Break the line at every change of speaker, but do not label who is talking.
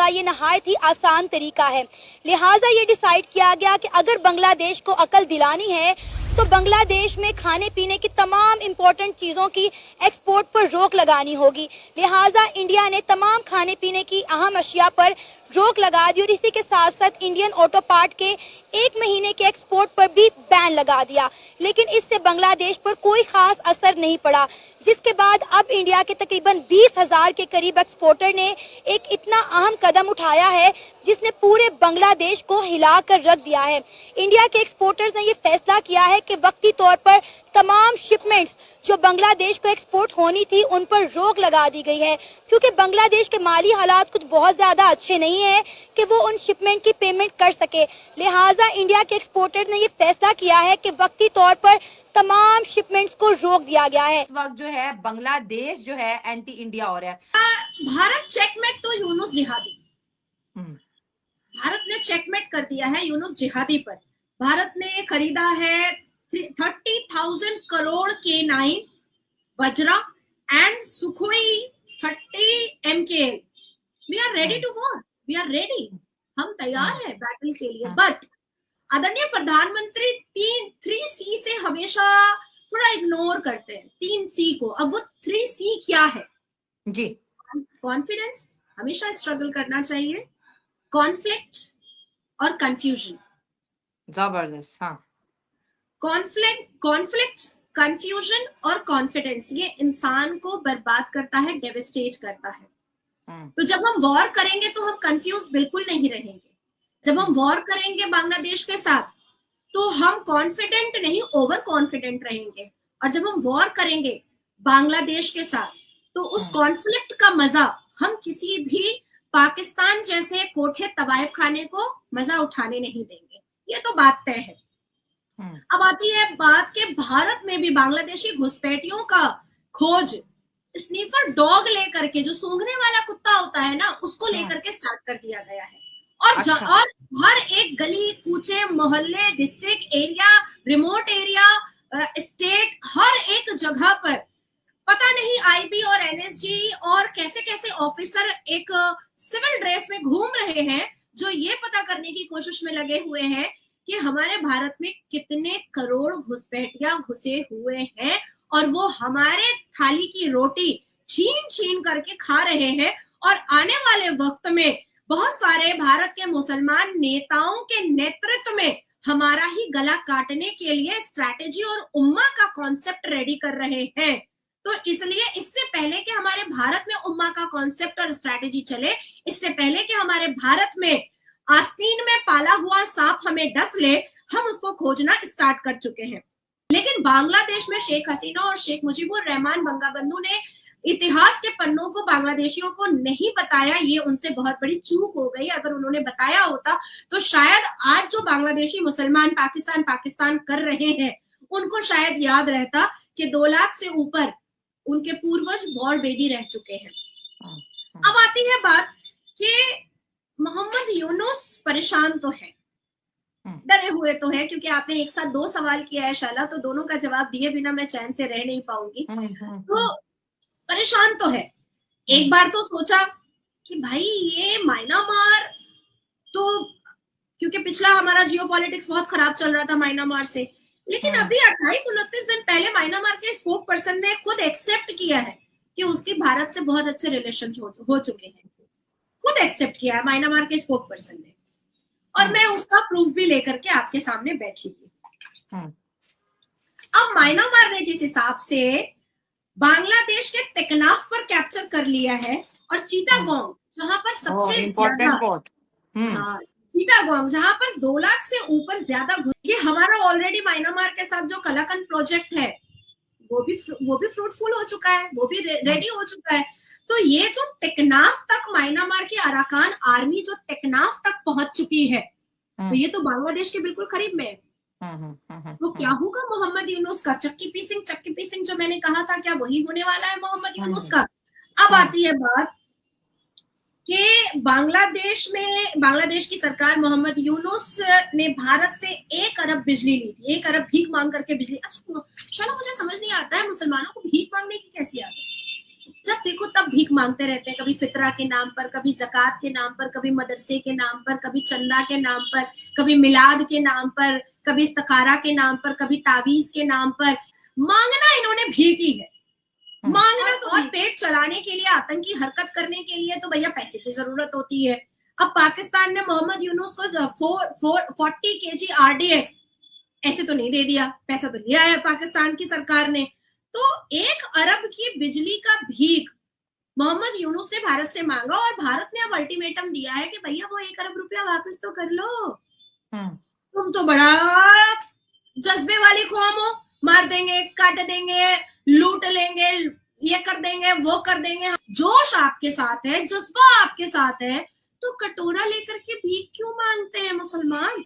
ये नहायत ही आसान तरीका है। लिहाजा ये डिसाइड किया गया कि अगर बांग्लादेश को अकल दिलानी है तो बांग्लादेश में खाने पीने की तमाम इम्पोर्टेंट चीज़ों की एक्सपोर्ट पर रोक लगानी होगी। लिहाजा इंडिया ने तमाम खाने पीने की अहम अशिया पर रोक लगा दी और इसी के साथ साथ इंडियन ऑटो पार्ट के 1 महीने के एक्सपोर्ट पर भी बैन लगा दिया। लेकिन इससे बांग्लादेश पर कोई खास असर नहीं पड़ा, जिसके बाद अब इंडिया के तकरीबन 20,000 के करीब एक्सपोर्टर ने एक इतना अहम कदम उठाया है जिसने पूरे बांग्लादेश को हिला कर रख दिया है। इंडिया के एक्सपोर्टर्स ने ये फैसला किया है कि वक्ती तौर पर तमाम शिपमेंट्स जो बांग्लादेश को एक्सपोर्ट होनी थी उन पर रोक लगा दी गई है, क्योंकि बांग्लादेश के माली हालात कुछ बहुत ज्यादा अच्छे नहीं है कि वो उन शिपमेंट की पेमेंट कर सके। लिहाजा इंडिया के एक्सपोर्टर ने ये फैसला किया है कि वक्ती तौर पर तमाम शिपमेंट्स को रोक दिया गया है।
इस वक्त जो है बांग्लादेश जो है एंटी इंडिया हो रहा है।
भारत चेकमेट तो यूनुस जिहादी, भारत ने चेकमेट कर दिया है यूनुस जिहादी पर। भारत ने खरीदा है 30,000 crore K9 Vajra and Sukhoi 30 MKL। We are ready to war, we are ready, हम तैयार है बैटल के लिए। बट आदरणीय प्रधानमंत्री 3C से हमेशा थोड़ा इग्नोर करते हैं, 3C को। अब वो 3C क्या है
जी?
कॉन्फिडेंस, हमेशा स्ट्रगल करना चाहिए, कॉन्फ्लिक्ट और कंफ्यूजन।
जबरदस्त। हाँ,
कॉन्फ्लिक्ट, कंफ्यूजन और कॉन्फिडेंस ये इंसान को बर्बाद करता है, डेविस्टेट करता है। तो जब हम वॉर करेंगे तो हम कंफ्यूज बिल्कुल नहीं रहेंगे। जब हम वॉर करेंगे बांग्लादेश के साथ तो हम कॉन्फिडेंट नहीं, ओवर कॉन्फिडेंट रहेंगे। और जब हम वॉर करेंगे बांग्लादेश के साथ तो उस कॉन्फ्लिक्ट का मजा हम किसी भी पाकिस्तान जैसे कोठे तवायफ खाने को मजा उठाने नहीं देंगे। ये तो बात तय है। अब आती है बात के भारत में भी बांग्लादेशी घुसपैठियों का खोज स्नीफर डॉग लेकर के, जो सूंघने वाला कुत्ता होता है ना, उसको लेकर के स्टार्ट कर दिया गया है। और और हर एक गली कूचे, मोहल्ले, district area, remote area, state, हर एक जगह पर पता नहीं IB और NSG और कैसे कैसे ऑफिसर एक सिविल ड्रेस में घूम रहे हैं, जो ये पता करने की कोशिश में लगे हुए हैं कि हमारे भारत में कितने करोड़ घुसपैठिया घुसे हुए हैं और वो हमारे थाली की रोटी छीन छीन करके खा रहे हैं। और आने वाले वक्त में बहुत सारे भारत के मुसलमान नेताओं के नेतृत्व में हमारा ही गला काटने के लिए स्ट्रैटेजी और उम्मा का कॉन्सेप्ट रेडी कर रहे हैं। तो इसलिए इससे पहले कि हमारे भारत में उम्मा का कॉन्सेप्ट और स्ट्रैटेजी चले, इससे पहले कि हमारे भारत में आस्तीन में पाला हुआ सांप हमें डस ले, हम उसको खोजना स्टार्ट कर चुके हैं। लेकिन बांग्लादेश में शेख हसीना और शेख मुजीबुर रहमान बंगाबंधु ने इतिहास के पन्नों को बांग्लादेशियों को नहीं बताया। ये उनसे बहुत बड़ी चूक हो गई। अगर उन्होंने बताया होता तो शायद आज जो बांग्लादेशी मुसलमान पाकिस्तान पाकिस्तान कर रहे हैं उनको शायद याद रहता कि 2 लाख से ऊपर उनके पूर्वज वॉर बेबी रह चुके हैं। अब आती है बात कि मोहम्मद यूनुस परेशान तो है, डरे हुए तो है, क्योंकि आपने एक साथ 2 सवाल किया है शाला, तो दोनों का जवाब दिए बिना मैं चैन से रह नहीं पाऊंगी। तो परेशान तो है। एक बार तो सोचा कि भाई ये म्यांमार, तो क्योंकि पिछला हमारा जियोपॉलिटिक्स बहुत खराब चल रहा था म्यांमार से, लेकिन अभी 28-29 दिन पहले म्यांमार के स्पोक पर्सन ने खुद एक्सेप्ट किया है कि उसकी भारत से बहुत अच्छे रिलेशन हो चुके हैं। खुद एक्सेप्ट किया है म्यांमार के स्पोक पर्सन ने, और मैं उसका प्रूफ भी लेकर के आपके सामने बैठी थी। अब म्यांमार ने जिस हिसाब से बांग्लादेश के तेकनाफ पर कैप्चर कर लिया है और चिटागोंग जहां पर सबसे ज्यादा, चिटागोंग जहां पर 2 लाख से ऊपर ज्यादा, ये हमारा ऑलरेडी म्यांमार के साथ जो कलाकंद प्रोजेक्ट है वो भी फ्रूटफुल हो चुका है, वो भी रेडी हो चुका है। तो ये जो तेकनाफ तक म्यांमार की अराकान आर्मी जो तेकनाफ तक पहुंच चुकी है, तो ये तो बांग्लादेश के बिल्कुल करीब में है। तो क्या होगा मोहम्मद यूनुस का? चक्की पीसिंग जो मैंने कहा था, क्या वही होने वाला है मोहम्मद यूनुस का? अब आती है बात कि बांग्लादेश की सरकार, मोहम्मद यूनुस ने भारत से 1 अरब बिजली ली थी, 1 अरब भीख मांग करके बिजली। अच्छा शाला, मुझे समझ नहीं आता है मुसलमानों को भीख मांगने की कैसी आदत है? जब देखो तब भीख मांगते रहते हैं, कभी फितरा के नाम पर, कभी ज़कात के नाम पर, कभी मदरसे के नाम पर, कभी चंदा के नाम पर, कभी मिलाद के नाम पर, कभी इस्तखारा के नाम पर, कभी तावीज के नाम पर। मांगना इन्होंने भीख ही है, मांगना तो। और पेट चलाने के लिए, आतंकी हरकत करने के लिए तो भैया पैसे की जरूरत होती है। अब पाकिस्तान ने मोहम्मद यूनुस को 40 kg RDX ऐसे तो नहीं दे दिया, पैसा तो लिया है पाकिस्तान की सरकार ने। तो 1 अरब की बिजली का भीख मोहम्मद यूनुस ने भारत से मांगा, और भारत ने अब अल्टीमेटम दिया है कि भैया वो 1 अरब रुपया वापस तो कर लो। तुम तो बड़ा जज्बे वाली कौम हो, मार देंगे, काट देंगे, लूट लेंगे, ये कर देंगे, वो कर देंगे। जोश आपके साथ है, जज्बा आपके साथ है, तो कटोरा लेकर के भीख क्यों मांगते हैं मुसलमान?